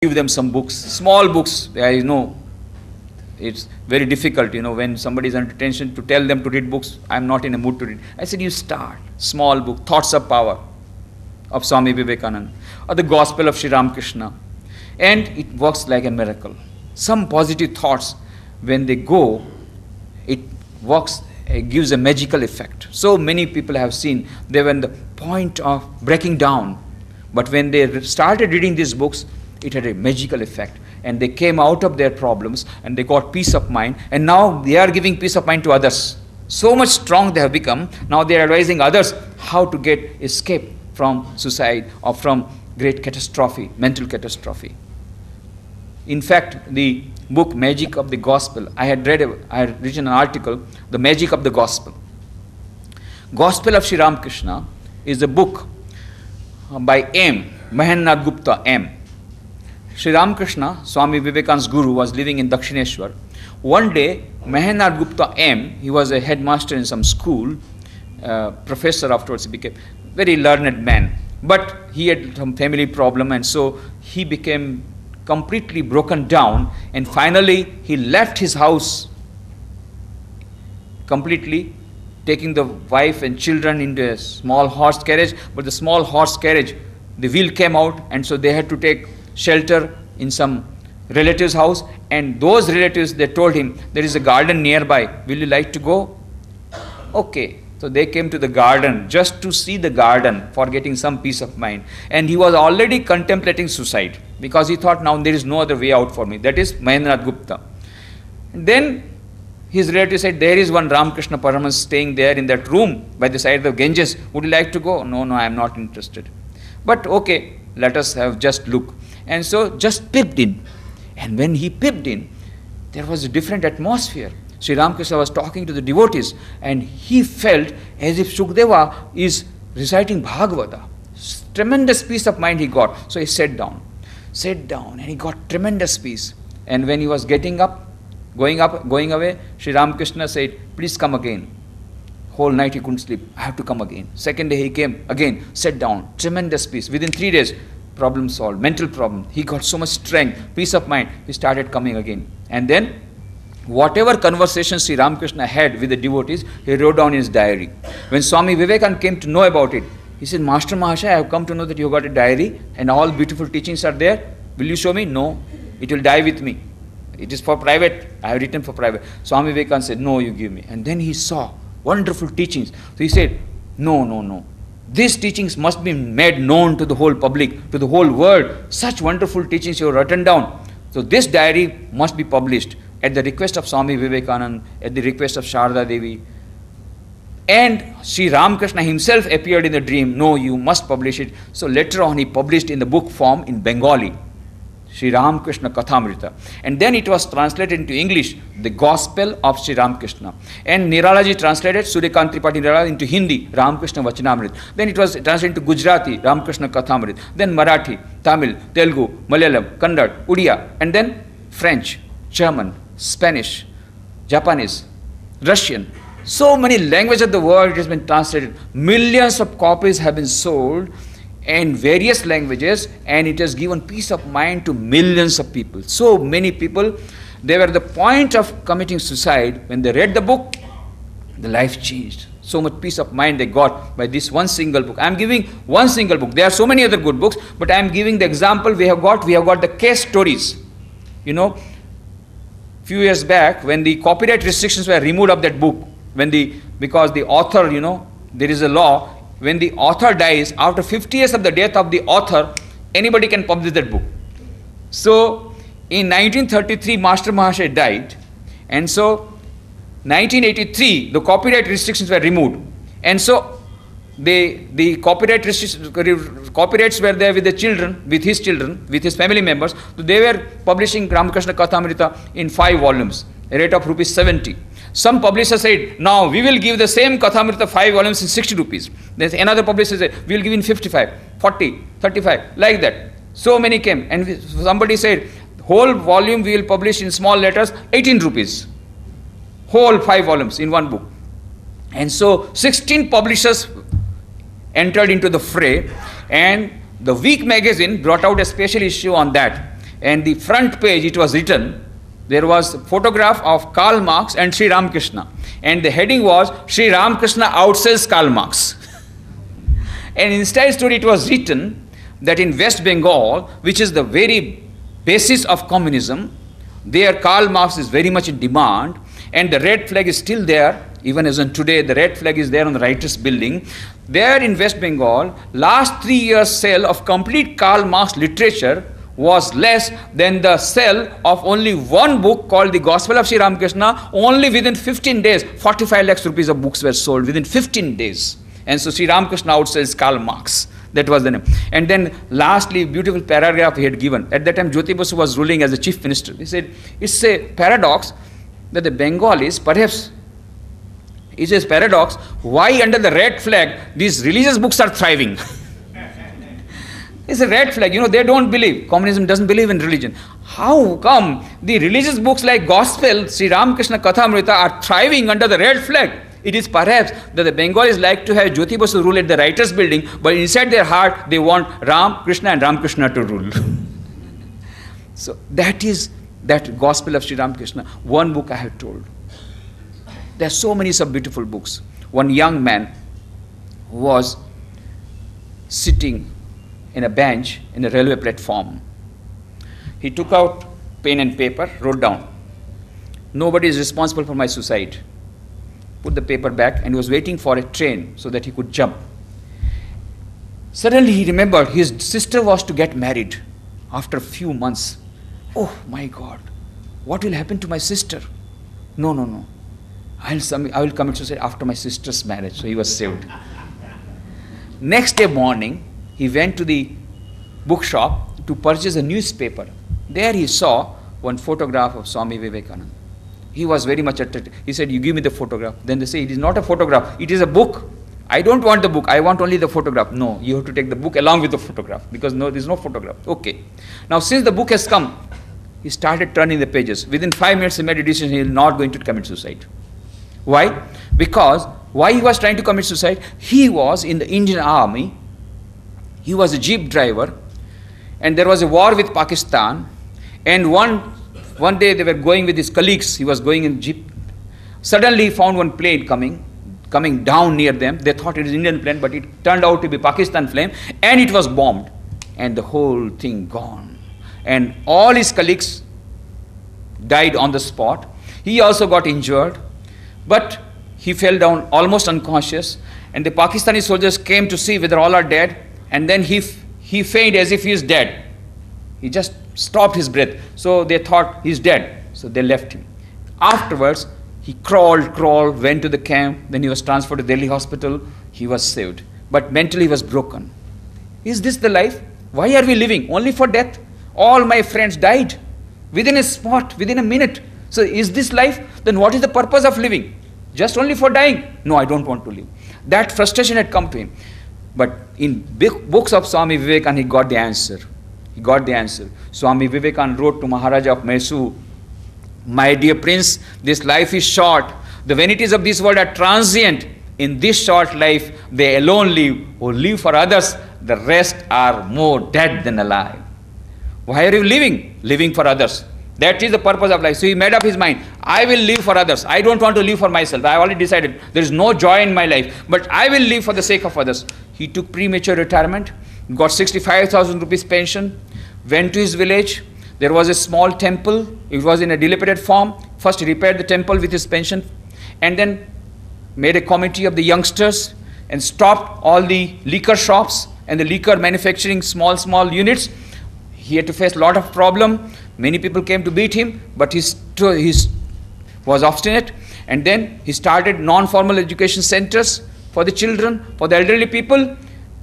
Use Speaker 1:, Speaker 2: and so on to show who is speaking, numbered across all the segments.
Speaker 1: give them some books, small books. I know it's very difficult, when somebody is under tension to tell them to read books. I'm not in a mood to read. I said, you start. Small book, Thoughts of Power of Swami Vivekananda, or the Gospel of Sri Ramakrishna. And it works like a miracle. Some positive thoughts, when they go, it works, it gives a magical effect. So many people have seen, they were on the point of breaking down. But when they started reading these books, it had a magical effect. And they came out of their problems and they got peace of mind. And now they are giving peace of mind to others. So much strong they have become. Now they are advising others how to get escape from suicide or from great catastrophe, mental catastrophe. In fact, the book Magic of the Gospel, I had written an article, The Magic of the Gospel. Gospel of Sri Ramakrishna is a book by M. Mahendranath Gupta, M. Sri Ramakrishna, Swami Vivekananda's guru, was living in Dakshineshwar. One day, Mahendranath Gupta M., he was a headmaster in some school, professor afterwards he became, very learned man. But he had some family problem, and so he became completely broken down, and finally he left his house completely, taking the wife and children into a small horse carriage. But the small horse carriage, the wheel came out, and so they had to take shelter in some relative's house. And those relatives, they told him, there is a garden nearby, will you like to go? Okay. So they came to the garden just to see the garden for getting some peace of mind. And he was already contemplating suicide because he thought, now there is no other way out for me. That is Mahendranath Gupta. And then his relative said, there is one Ramakrishna Paramahansa staying there in that room by the side of Ganges. Would you like to go? No, I am not interested. But okay, let us have just look. And so just peeped in. And when he peeped in, there was a different atmosphere. Sri Ramakrishna was talking to the devotees, and he felt as if Shukdeva is reciting Bhagavata. Tremendous peace of mind he got. So he sat down, and he got tremendous peace. And when he was going away, Sri Ramakrishna said, please come again. Whole night he couldn't sleep. I have to come again. Second day he came again, sat down, tremendous peace. Within 3 days, problem solved, mental problem. He got so much strength, peace of mind. He started coming again. And then whatever conversations Sri Ramakrishna had with the devotees, he wrote down in his diary. When Swami Vivekananda came to know about it, he said, Master Mahashaya, I have come to know that you got a diary and all beautiful teachings are there. Will you show me? No, it will die with me. It is for private. I have written for private. Swami Vivekananda said, no, you give me. And then he saw wonderful teachings. So he said, no. These teachings must be made known to the whole public, to the whole world. Such wonderful teachings you have written down. So this diary must be published. At the request of Swami Vivekananda, at the request of Sharda Devi. And Sri Ramakrishna himself appeared in the dream, no, you must publish it. So later on he published in the book form in Bengali, Sri Ramakrishna Kathamrita. And then it was translated into English, the Gospel of Sri Ramakrishna. And Niralaji translated, Suryakant Tripathi Nirala, into Hindi, Ramakrishna Vachanamrit. Then it was translated into Gujarati, Ramakrishna Kathamrit. Then Marathi, Tamil, Telugu, Malayalam, Kannada, Odia, and then French, German, Spanish, Japanese, Russian. So many languages of the world it has been translated. Millions of copies have been sold in various languages, and it has given peace of mind to millions of people. So many people, they were at the point of committing suicide. When they read the book, the life changed. So much peace of mind they got by this one single book. I am giving one single book. There are so many other good books, but I am giving the example we have got the case stories. Few years back, when the copyright restrictions were removed of that book, because the author, there is a law, when the author dies, after 50 years of the death of the author, anybody can publish that book. So, in 1933, Master Mahashaya died, and so 1983, the copyright restrictions were removed. And so, the copyright copyrights were there with the children, with his family members. So they were publishing Ramakrishna Kathamrita in 5 volumes, a rate of rupees 70. Some publisher said, now we will give the same Kathamrita 5 volumes in 60 rupees. There's another publisher said, we will give in 55, 40, 35, like that. So many came, and somebody said, whole volume we will publish in small letters, 18 rupees. Whole 5 volumes in one book. And so 16 publishers entered into the fray, and the Week magazine brought out a special issue on that. and the front page it was written, there was a photograph of Karl Marx and Sri Ramakrishna, and the heading was Sri Ramakrishna outsells Karl Marx. And inside story it was written that in West Bengal, which is the very basis of communism, there Karl Marx is very much in demand, and the red flag is still there. Even as on today, the red flag is there on the writers' building. There in West Bengal, last 3 years sale of complete Karl Marx literature was less than the sale of only one book called The Gospel of Sri Ramakrishna. Only within 15 days, 45 lakhs rupees of books were sold within 15 days. And so Sri Ramakrishna outsells Karl Marx. That was the name. And then lastly, beautiful paragraph he had given. At that time, Jyoti Basu was ruling as the chief minister. He said, it's a paradox that the Bengalis, perhaps, it's a paradox, why under the red flag these religious books are thriving. It's a red flag, they don't believe. Communism doesn't believe in religion. How come the religious books like Gospel, Sri Ramakrishna Kathamrita are thriving under the red flag? It is perhaps that the Bengalis like to have Jyoti Basu rule at the writers' building, but inside their heart they want Ram, Krishna and Ramakrishna to rule. So that is that Gospel of Sri Ramakrishna. One book I have told. There are so many sub beautiful books. One young man was sitting in a bench in a railway platform. He took out pen and paper, wrote down, nobody is responsible for my suicide. Put the paper back, and he was waiting for a train so that he could jump. Suddenly he remembered his sister was to get married after a few months. Oh my God, what will happen to my sister? No. I will commit suicide after my sister's marriage. So he was saved. Next day morning, he went to the bookshop to purchase a newspaper. There he saw one photograph of Swami Vivekananda. He was very much attracted. He said, you give me the photograph. Then they say, it is not a photograph, it is a book. I don't want the book, I want only the photograph. No, you have to take the book along with the photograph, because no, there is no photograph. Okay. Now since the book has come, he started turning the pages. Within 5 minutes he made a decision, he is not going to commit suicide. Why? Because why he was trying to commit suicide? He was in the Indian army, he was a jeep driver, and there was a war with Pakistan, and one day they were going with his colleagues, he was going in jeep. Suddenly he found one plane coming down near them. They thought it was an Indian plane, but it turned out to be Pakistan plane, and it was bombed, and the whole thing gone. And all his colleagues died on the spot. He also got injured, but he fell down almost unconscious, and the Pakistani soldiers came to see whether all are dead, and then he fainted as if he is dead. He just stopped his breath. So they thought he's dead. So they left him. Afterwards, he crawled, went to the camp. Then he was transferred to Delhi hospital. He was saved. But mentally he was broken. Is this the life? Why are we living? Only for death? All my friends died within a spot, within a minute. So is this life? Then what is the purpose of living? Just only for dying? No, I don't want to live. That frustration had come to him. But in big books of Swami Vivekananda, he got the answer. He got the answer. Swami Vivekananda wrote to Maharaja of Mysore, my dear prince, this life is short. The vanities of this world are transient. In this short life, they alone live. Who live for others, the rest are more dead than alive. Why are you living? Living for others. That is the purpose of life. So he made up his mind. I will live for others. I don't want to live for myself. I already decided there is no joy in my life. But I will live for the sake of others. He took premature retirement, got 65,000 rupees pension, went to his village. There was a small temple. It was in a dilapidated form. First he repaired the temple with his pension, and then made a committee of the youngsters and stopped all the liquor shops and the liquor manufacturing small units. He had to face a lot of problem. Many people came to beat him, but he was obstinate. And then he started non-formal education centers for the children, for the elderly people,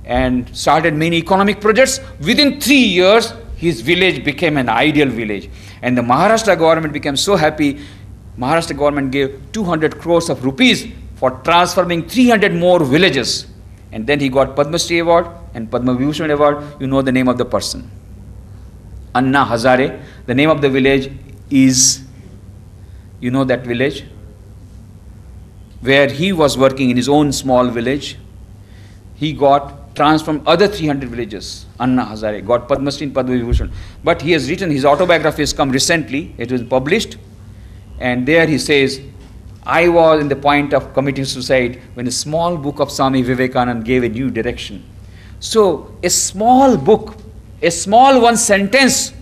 Speaker 1: and started many economic projects. Within 3 years, his village became an ideal village. And the Maharashtra government became so happy. Maharashtra government gave 200 crores of rupees for transforming 300 more villages. And then he got Padma Shri Award and Padma Vibhushan Award. You know the name of the person. Anna Hazare. The name of the village is, you know that village? Where he was working in his own small village. He got transformed other 300 villages. Anna Hazare got Padma Shri and Padma Vibhushan. But he has written, his autobiography has come recently, it was published, and there he says, I was in the point of committing suicide when a small book of Swami Vivekananda gave a new direction. So a small book, a small one sentence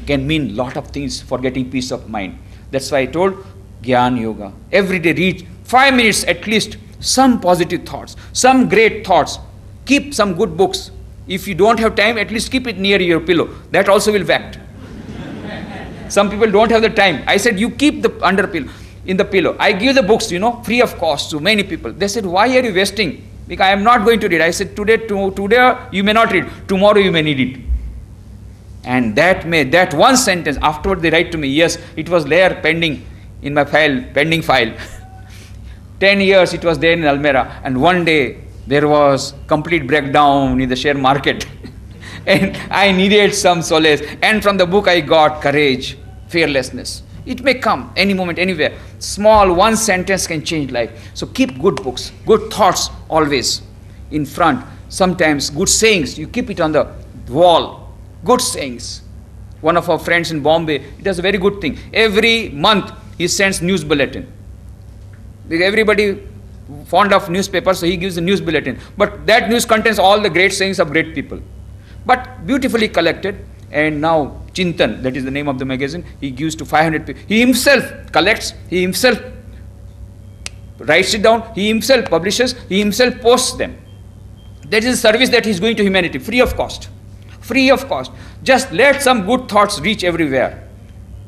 Speaker 1: can mean lot of things for getting peace of mind. That's why I told Gyan Yoga. Every day read 5 minutes at least, some positive thoughts, some great thoughts. Keep some good books. If you don't have time, at least keep it near your pillow. That also will act. Some people don't have the time. I said, you keep the under pillow, in the pillow. I give the books, free of cost to many people. They said, why are you wasting? Because I am not going to read. I said, today you may not read. Tomorrow you may need it. And that one sentence, afterward they write to me, yes, it was there pending in my pending file. 10 years it was there in Almera, and one day there was complete breakdown in the share market. And I needed some solace. And from the book I got courage, fearlessness. It may come any moment, anywhere. Small one sentence can change life. So keep good books, good thoughts always in front. Sometimes good sayings, you keep it on the wall. Good sayings. One of our friends in Bombay, he does a very good thing. Every month he sends news bulletin. Because everybody fond of newspapers, so he gives a news bulletin. But that news contains all the great sayings of great people. But beautifully collected. And now Chintan, that is the name of the magazine, he gives to 500 people. He himself collects, he himself writes it down, he himself publishes, he himself posts them. That is a service that he is going to humanity, free of cost. Free of cost. Just let some good thoughts reach everywhere.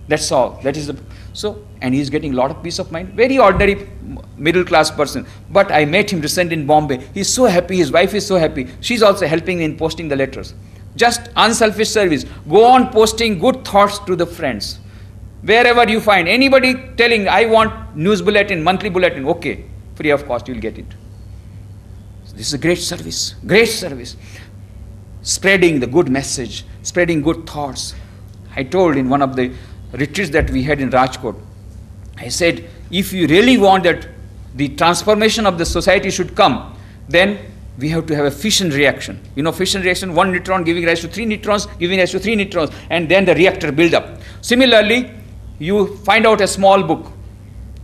Speaker 1: That's all. That is the... So, and he is getting a lot of peace of mind. Very ordinary middle class person. But I met him recently in Bombay. He is so happy. His wife is so happy. She is also helping in posting the letters. Just unselfish service. Go on posting good thoughts to the friends. Wherever you find anybody telling, I want news bulletin, monthly bulletin, okay, free of cost, you will get it. So this is a great service. Great service. Spreading the good message, spreading good thoughts. I told in one of the retreats that we had in Rajkot, I said, if you really want that the transformation of the society should come, then we have to have a fission reaction. Fission reaction, 1 neutron giving rise to 3 neutrons, giving rise to 3 neutrons, and then the reactor build up. Similarly, you find out a small book,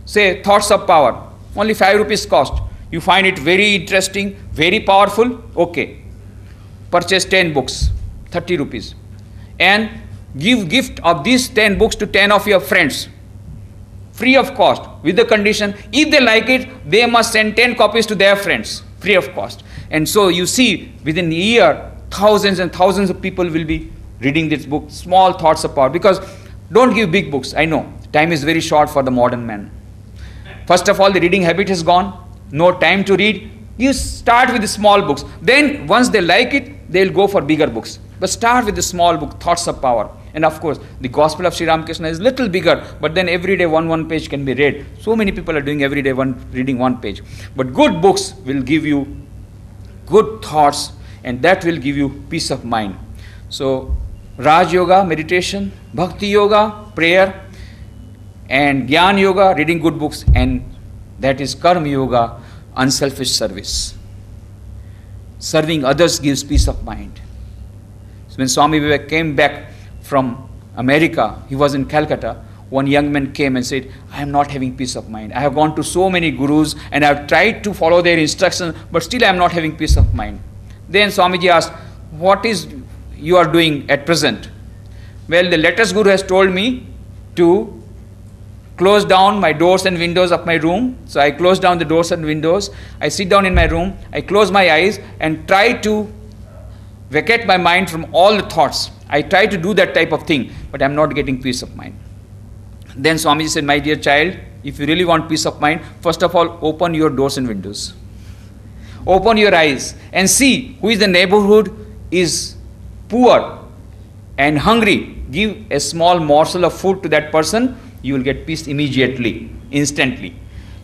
Speaker 1: say Thoughts of Power, only 5 rupees cost. You find it very interesting, very powerful, okay. Purchase 10 books, 30 rupees. And give gift of these 10 books to 10 of your friends, free of cost, with the condition, if they like it, they must send 10 copies to their friends, free of cost. And so you see, within a year, thousands and thousands of people will be reading this book, Small Thoughts of Power. Because don't give big books. I know, time is very short for the modern man. First of all, the reading habit has gone, no time to read. You start with the small books. Then once they like it, they will go for bigger books. But start with the small book, Thoughts of Power. And of course, the Gospel of Sri Ramakrishna is little bigger, but then every day one page can be read. So many people are doing every day reading 1 page. But good books will give you good thoughts, and that will give you peace of mind. So, Raj Yoga, meditation, Bhakti Yoga, prayer, and Gyan Yoga, reading good books, and that is Karma Yoga, unselfish service. Serving others gives peace of mind. So when Swami Vivek came back from America, he was in Calcutta, one young man came and said, I am not having peace of mind. I have gone to so many gurus and I have tried to follow their instructions, but still I am not having peace of mind. Then Swamiji asked, what is you are doing at present? Well, the latest guru has told me to close down my doors and windows of my room. So I close down the doors and windows. I sit down in my room. I close my eyes and try to vacate my mind from all the thoughts. I try to do that type of thing, but I am not getting peace of mind. Then Swamiji said, my dear child, if you really want peace of mind, first of all, open your doors and windows. Open your eyes and see who is the neighborhood is poor and hungry. Give a small morsel of food to that person. You will get peace immediately, instantly.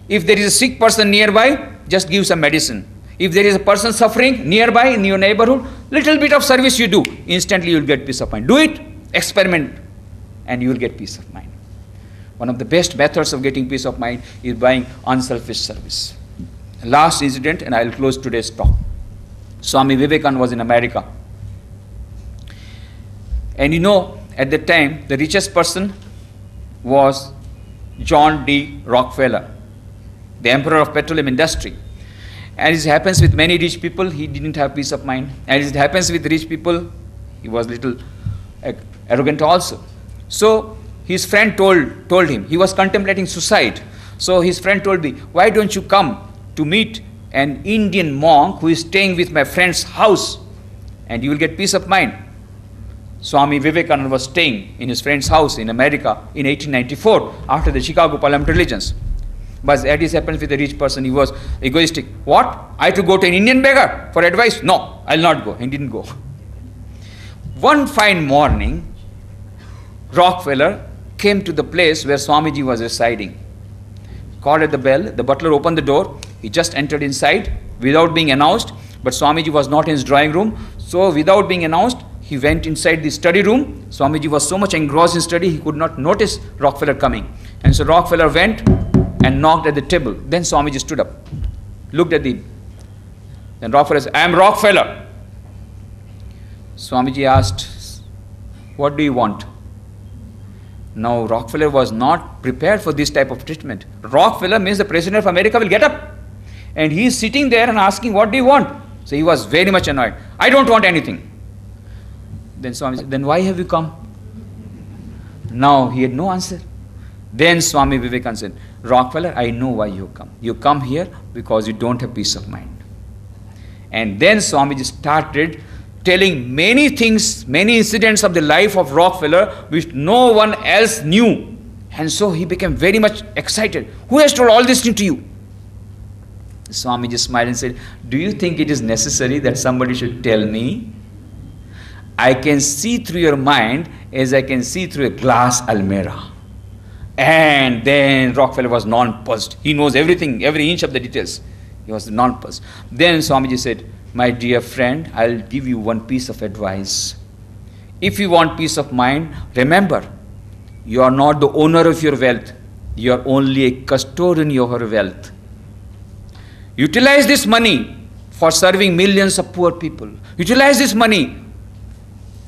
Speaker 1: If there is a sick person nearby, just give some medicine. If there is a person suffering nearby in your neighborhood, little bit of service you do, instantly you will get peace of mind. Do it, experiment, and you will get peace of mind. One of the best methods of getting peace of mind is buying unselfish service. Last incident, and I will close today's talk. Swami Vivekananda was in America. And you know, at that time, the richest person was John D. Rockefeller, the emperor of petroleum industry. As it happens with many rich people, he didn't have peace of mind. As it happens with rich people, he was little arrogant also. So his friend told him, he was contemplating suicide. So his friend told me, why don't you come to meet an Indian monk who is staying with my friend's house, and you will get peace of mind. Swami Vivekananda was staying in his friend's house in America in 1894 after the Chicago Parliament religions. But as it happens with a rich person, he was egoistic. What? I have to go to an Indian beggar for advice? No, I'll not go. He didn't go. One fine morning, Rockefeller came to the place where Swamiji was residing. Called at the bell, the butler opened the door. He just entered inside without being announced, but Swamiji was not in his drawing room. So without being announced, he went inside the study room. Swamiji was so much engrossed in study, he could not notice Rockefeller coming. And so Rockefeller went and knocked at the table. Then Swamiji stood up, looked at him. Then Rockefeller said, I am Rockefeller. Swamiji asked, what do you want? Now Rockefeller was not prepared for this type of treatment. Rockefeller means the President of America will get up. And he is sitting there and asking, what do you want? So he was very much annoyed. I don't want anything. Then Swami said, then why have you come? Now he had no answer. Then Swami Vivekananda said, Rockefeller, I know why you come. You come here because you don't have peace of mind. And then Swamiji started telling many things, many incidents of the life of Rockefeller which no one else knew. And so he became very much excited. Who has told all this to you? Swamiji smiled and said, do you think it is necessary that somebody should tell me? I can see through your mind as I can see through a glass almirah. And then Rockefeller was nonplussed. He knows everything, every inch of the details. He was nonplussed. Then Swamiji said, my dear friend, I'll give you one piece of advice. If you want peace of mind, remember, you are not the owner of your wealth. You are only a custodian of your wealth. Utilize this money for serving millions of poor people. Utilize this money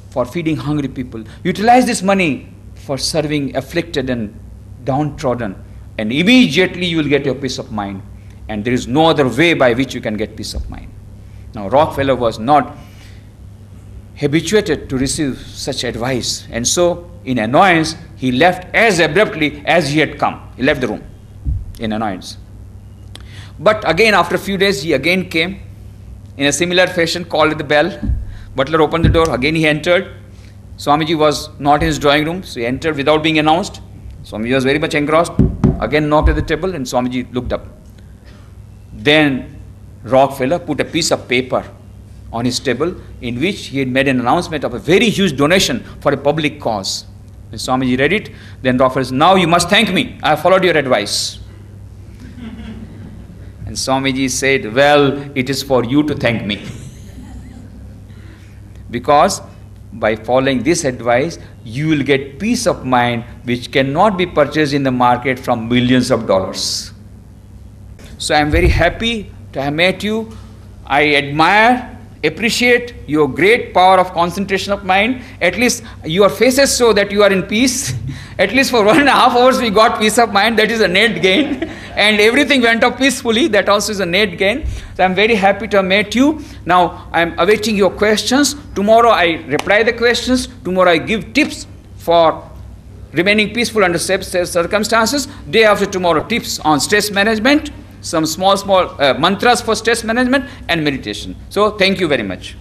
Speaker 1: for feeding hungry people. Utilize this money for serving afflicted and downtrodden. And immediately you will get your peace of mind. And there is no other way by which you can get peace of mind. Now Rockefeller was not habituated to receive such advice. And so in annoyance, he left as abruptly as he had come. He left the room in annoyance. But again, after a few days, he again came in a similar fashion, called at the bell. Butler opened the door. Again he entered. Swamiji was not in his drawing room, so he entered without being announced. Swamiji was very much engrossed. Again knocked at the table, and Swamiji looked up. Then Rockefeller put a piece of paper on his table in which he had made an announcement of a very huge donation for a public cause. When Swamiji read it, then Rockefeller said, now you must thank me. I have followed your advice. And Swamiji said, well, it is for you to thank me. Because by following this advice, you will get peace of mind which cannot be purchased in the market from millions of dollars. So I am very happy to have met you. I admire, appreciate your great power of concentration of mind. At least your faces show that you are in peace. At least for 1.5 hours we got peace of mind. That is a net gain. And everything went off peacefully. That also is a net gain. So I am very happy to have met you. Now I am awaiting your questions. Tomorrow I reply the questions. Tomorrow I give tips for remaining peaceful under circumstances. Day after tomorrow, tips on stress management. Some small mantras for stress management and meditation. So thank you very much.